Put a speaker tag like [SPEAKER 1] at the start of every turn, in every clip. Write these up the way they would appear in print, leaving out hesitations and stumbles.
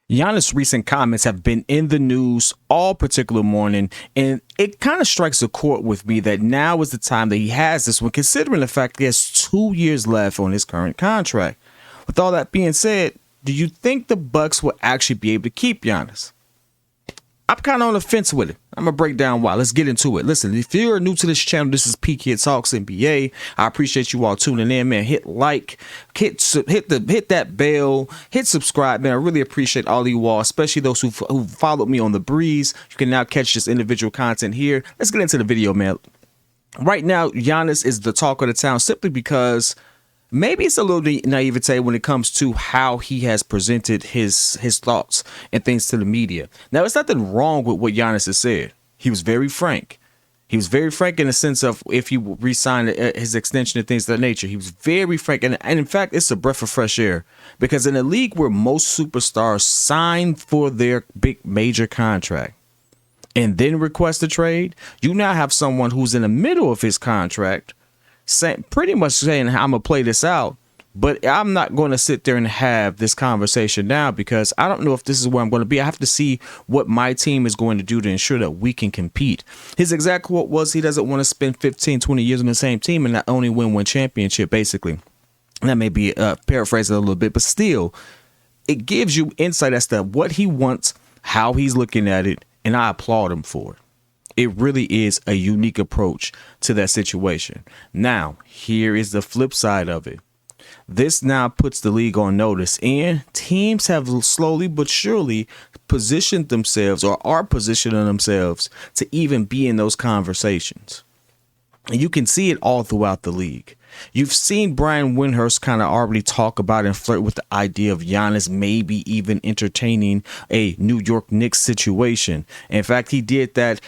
[SPEAKER 1] Giannis' recent comments have been in the news all particular morning, and it kind of strikes a chord with me that now is the time that he has this one, considering the fact he has 2 years left on his current contract. With all that being said, do you think the Bucks will actually be able to keep Giannis? I'm kind of on the fence with it. I'm going to break down why. Let's get into it. Listen, if you're new to this channel, this is P.kidd Talks NBA. I appreciate you all tuning in, man. Hit like, hit that bell, hit subscribe, man. I really appreciate all of you all, especially those who followed me on the breeze. You can now catch this individual content here. Let's get into the video, man. Right now, Giannis is the talk of the town simply because maybe it's a little naivete when it comes to how he has presented his thoughts and things to the media. Now, there's nothing wrong with what Giannis has said. He was very frank. He was very frank in the sense of if he re-signed his extension and things of that nature. He was very frank. And in fact, it's a breath of fresh air because in a league where most superstars sign for their big major contract and then request a trade, you now have someone who's in the middle of his contract pretty much saying, I'm going to play this out, but I'm not going to sit there and have this conversation now because I don't know if this is where I'm going to be. I have to see what my team is going to do to ensure that we can compete. His exact quote was he doesn't want to spend 15, 20 years on the same team and not only win one championship, basically. And that may be paraphrasing a little bit, but still, it gives you insight as to what he wants, how he's looking at it, and I applaud him for it. It really is a unique approach to that situation. Now, here is the flip side of it. This now puts the league on notice, and teams have slowly but surely positioned themselves or are positioning themselves to even be in those conversations. And you can see it all throughout the league. You've seen Brian Windhorst kind of already talk about and flirt with the idea of Giannis maybe even entertaining a New York Knicks situation. In fact, he did that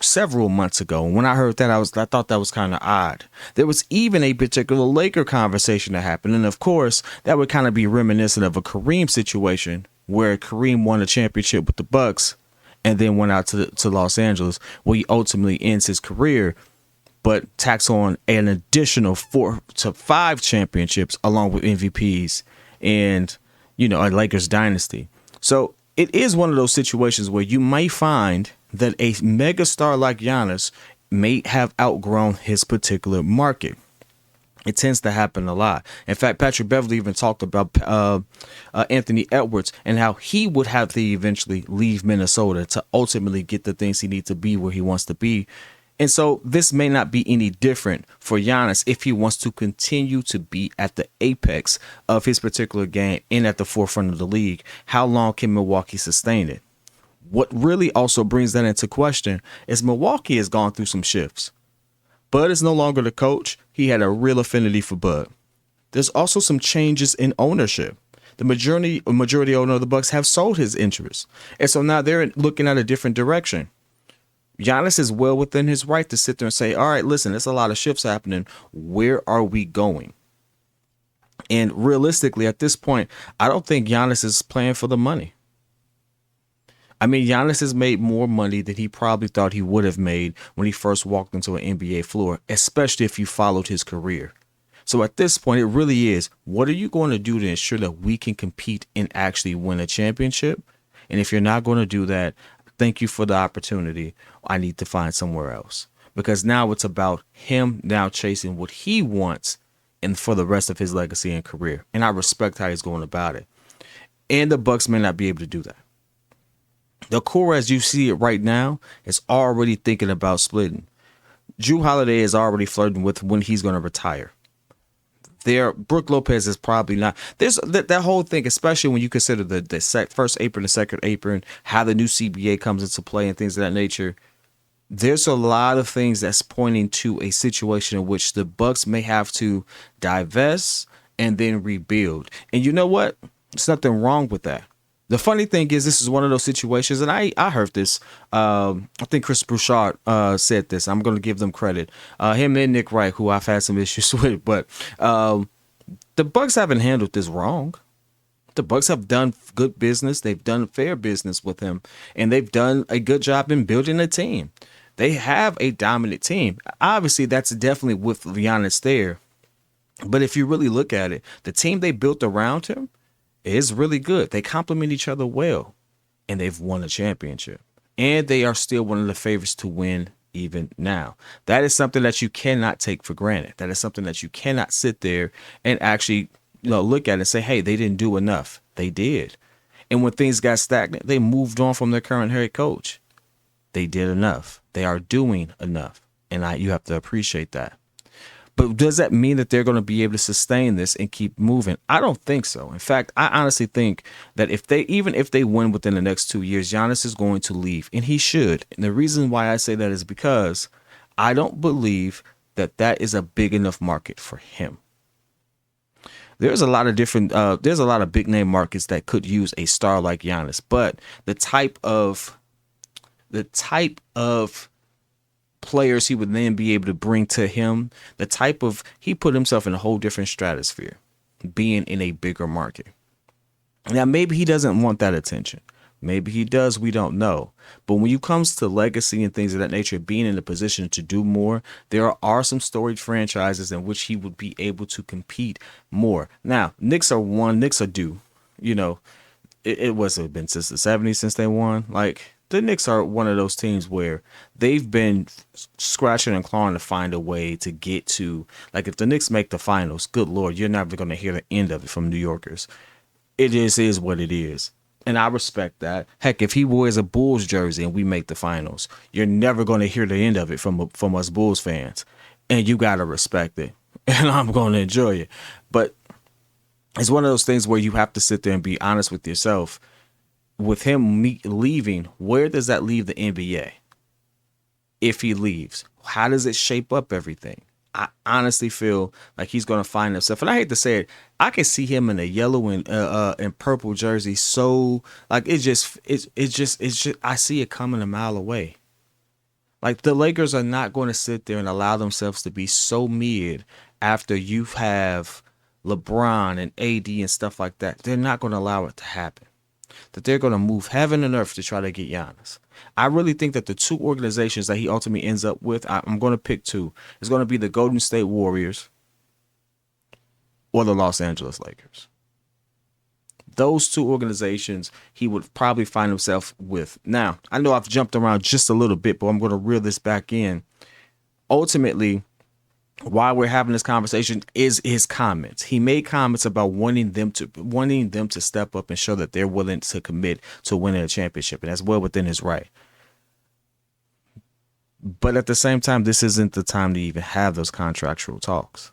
[SPEAKER 1] several months ago. When I heard that, I thought that was kind of odd. There was even a particular Laker conversation that happened. And of course, that would kind of be reminiscent of a Kareem situation where Kareem won a championship with the Bucks and then went out to Los Angeles where he ultimately ends his career, but tacks on an additional 4 to 5 championships along with MVPs and, a Lakers dynasty. So it is one of those situations where you may find that a megastar like Giannis may have outgrown his particular market. It tends to happen a lot. In fact, Patrick Beverley even talked about Anthony Edwards and how he would have to eventually leave Minnesota to ultimately get the things he needs to be where he wants to be. And so this may not be any different for Giannis if he wants to continue to be at the apex of his particular game and at the forefront of the league. How long can Milwaukee sustain it? What really also brings that into question is Milwaukee has gone through some shifts. Bud is no longer the coach. He had a real affinity for Bud. There's also some changes in ownership. The majority owner of the Bucks have sold his interests. And so now they're looking at a different direction. Giannis is well within his right to sit there and say, all right, listen, there's a lot of shifts happening. Where are we going? And realistically, at this point, I don't think Giannis is playing for the money. I mean, Giannis has made more money than he probably thought he would have made when he first walked into an NBA floor, especially if you followed his career. So at this point, it really is, what are you going to do to ensure that we can compete and actually win a championship? And if you're not going to do that, thank you for the opportunity. I need to find somewhere else. Because now it's about him now chasing what he wants and for the rest of his legacy and career. And I respect how he's going about it. And the Bucks may not be able to do that. The core, as you see it right now, is already thinking about splitting. Jrue Holiday is already flirting with when he's going to retire. Brooke Lopez is probably not. There's that whole thing, especially when you consider the first apron, the second apron, how the new CBA comes into play and things of that nature. There's a lot of things that's pointing to a situation in which the Bucks may have to divest and then rebuild. And you know what? There's nothing wrong with that. The funny thing is, this is one of those situations, and I heard this. I think Chris Bouchard said this. I'm going to give them credit. Him and Nick Wright, who I've had some issues with, but the Bucks haven't handled this wrong. The Bucks have done good business. They've done fair business with him, and they've done a good job in building a team. They have a dominant team. Obviously, that's definitely with Giannis there. But if you really look at it, the team they built around him is really good. They complement each other well, and they've won a championship. And they are still one of the favorites to win even now. That is something that you cannot take for granted. That is something that you cannot sit there and actually, look at it and say, hey, they didn't do enough. They did. And when things got stagnant, they moved on from their current head coach. They did enough. They are doing enough. And you have to appreciate that. But does that mean that they're going to be able to sustain this and keep moving? I don't think so. In fact, I honestly think that even if they win within the next 2 years, Giannis is going to leave, and he should. And the reason why I say that is because I don't believe that is a big enough market for him. There's a lot of there's a lot of big name markets that could use a star like Giannis, but the type of players he would then be able to bring to him, he put himself in a whole different stratosphere, being in a bigger market. Now, maybe he doesn't want that attention. Maybe he does. We don't know. But when it comes to legacy and things of that nature, being in a position to do more, there are some storied franchises in which he would be able to compete more. Now, Knicks are due. It wasn't been since the 70s since they won. Like, the Knicks are one of those teams where they've been scratching and clawing to find a way to get to, like, if the Knicks make the finals, good Lord, you're never going to hear the end of it from New Yorkers. It just is what it is. And I respect that. Heck, if he wears a Bulls jersey and we make the finals, you're never going to hear the end of it from us Bulls fans. And you got to respect it. And I'm going to enjoy it. But it's one of those things where you have to sit there and be honest with yourself. With him leaving, where does that leave the NBA? If he leaves, how does it shape up everything? I honestly feel like he's going to find himself, and I hate to say it, I can see him in a yellow and purple jersey. So like it's just I see it coming a mile away. Like, the Lakers are not going to sit there and allow themselves to be so mid after you have LeBron and AD and stuff like that. They're not going to allow it to happen. That they're going to move heaven and earth to try to get Giannis. I really think that the two organizations that he ultimately ends up with, I'm going to pick two. It's going to be the Golden State Warriors or the Los Angeles Lakers. Those two organizations he would probably find himself with. Now, I know I've jumped around just a little bit, but I'm going to reel this back in. Ultimately, why we're having this conversation is his comments. He made comments about wanting them to step up and show that they're willing to commit to winning a championship, and that's well within his right. But at the same time, this isn't the time to even have those contractual talks.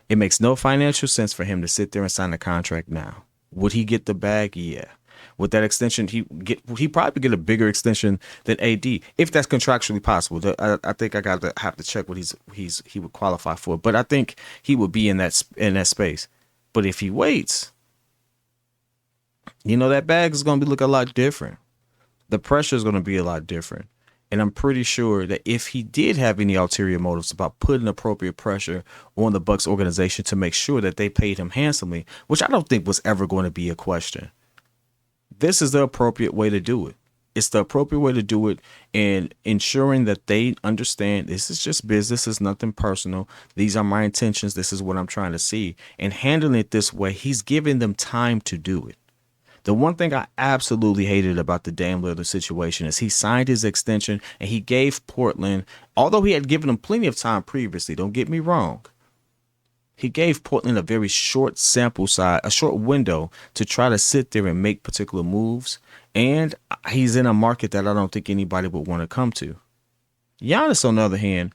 [SPEAKER 1] It makes no financial sense for him to sit there and sign a contract now. Would he get the bag? Yeah. With that extension, he probably get a bigger extension than AD if that's contractually possible. I think I have to check what he would qualify for, but I think he would be in that space. But if he waits, that bag is going to look a lot different. The pressure is going to be a lot different. And I'm pretty sure that if he did have any ulterior motives about putting appropriate pressure on the Bucks organization to make sure that they paid him handsomely, which I don't think was ever going to be a question, this is the appropriate way to do it. It's the appropriate way to do it, and ensuring that they understand this is just business. It's nothing personal. These are my intentions. This is what I'm trying to see. And handling it this way, he's giving them time to do it. The one thing I absolutely hated about the Dame Lillard situation is he signed his extension and he gave Portland, although he had given them plenty of time previously, don't get me wrong, he gave Portland a very short sample size, a short window to try to sit there and make particular moves. And he's in a market that I don't think anybody would want to come to. Giannis, on the other hand,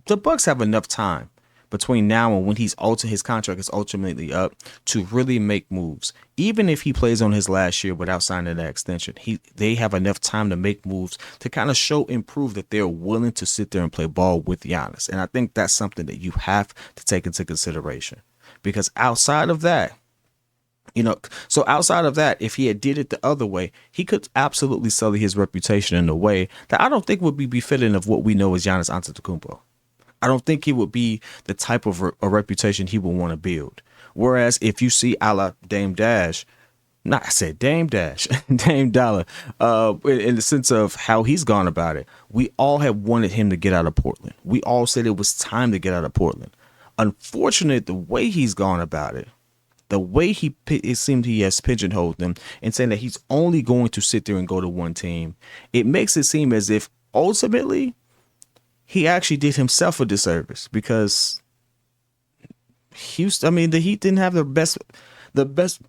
[SPEAKER 1] the Bucks have enough time between now and when his contract is ultimately up to really make moves. Even if he plays on his last year without signing that extension, they have enough time to make moves to kind of show and prove that they're willing to sit there and play ball with Giannis. And I think that's something that you have to take into consideration. Because outside of that, if he had did it the other way, he could absolutely sully his reputation in a way that I don't think would be befitting of what we know as Giannis Antetokounmpo. I don't think he would be the type of a reputation he would want to build. Whereas if you see a la Dame Dash, Dame Dollar, in the sense of how he's gone about it, we all have wanted him to get out of Portland. We all said it was time to get out of Portland. Unfortunately, the way he's gone about it, The way it seemed he has pigeonholed them and saying that he's only going to sit there and go to one team, it makes it seem as if ultimately he actually did himself a disservice because the Heat didn't have the best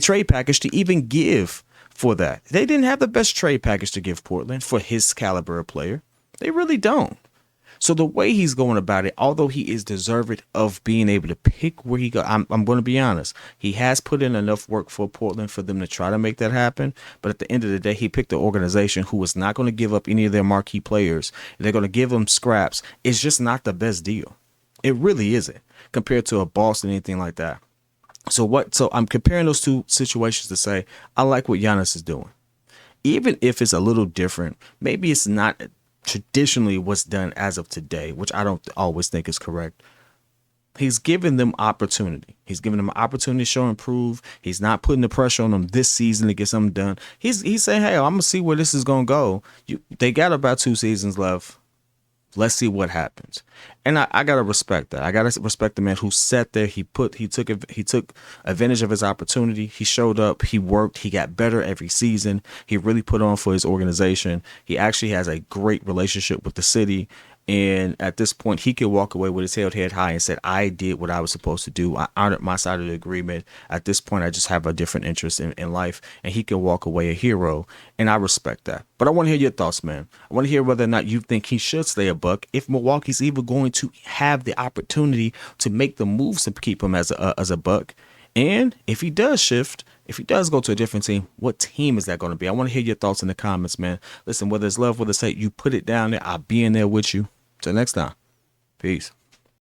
[SPEAKER 1] trade package to even give for that. They didn't have the best trade package to give Portland for his caliber of player. They really don't. So the way he's going about it, although he is deserving of being able to pick where he go, I'm going to be honest. He has put in enough work for Portland for them to try to make that happen. But at the end of the day, he picked an organization who is not going to give up any of their marquee players. They're going to give them scraps. It's just not the best deal. It really isn't compared to a Boston, anything like that. So I'm comparing those two situations to say, I like what Giannis is doing. Even if it's a little different, maybe it's not traditionally what's done as of today, which I don't always think is correct. He's giving them opportunity. He's giving them an opportunity to show and prove. He's not putting the pressure on them this season to get something done. He's saying, hey, I'm going to see where this is going to go. They got about 2 seasons left. Let's see what happens. And I gotta respect that. I gotta respect the man who sat there. He took advantage of his opportunity. He showed up. He worked. He got better every season. He really put on for his organization. He actually has a great relationship with the city. And at this point, he could walk away with his head high and said, I did what I was supposed to do. I honored my side of the agreement. At this point, I just have a different interest in life. And he can walk away a hero. And I respect that. But I want to hear your thoughts, man. I want to hear whether or not you think he should stay a Buck. If Milwaukee's even going to have the opportunity to make the moves to keep him as a Buck. And if he does shift, if he does go to a different team, what team is that going to be? I want to hear your thoughts in the comments, man. Listen, whether it's love, whether it's hate, you put it down there. I'll be in there with you. Till next time. Peace.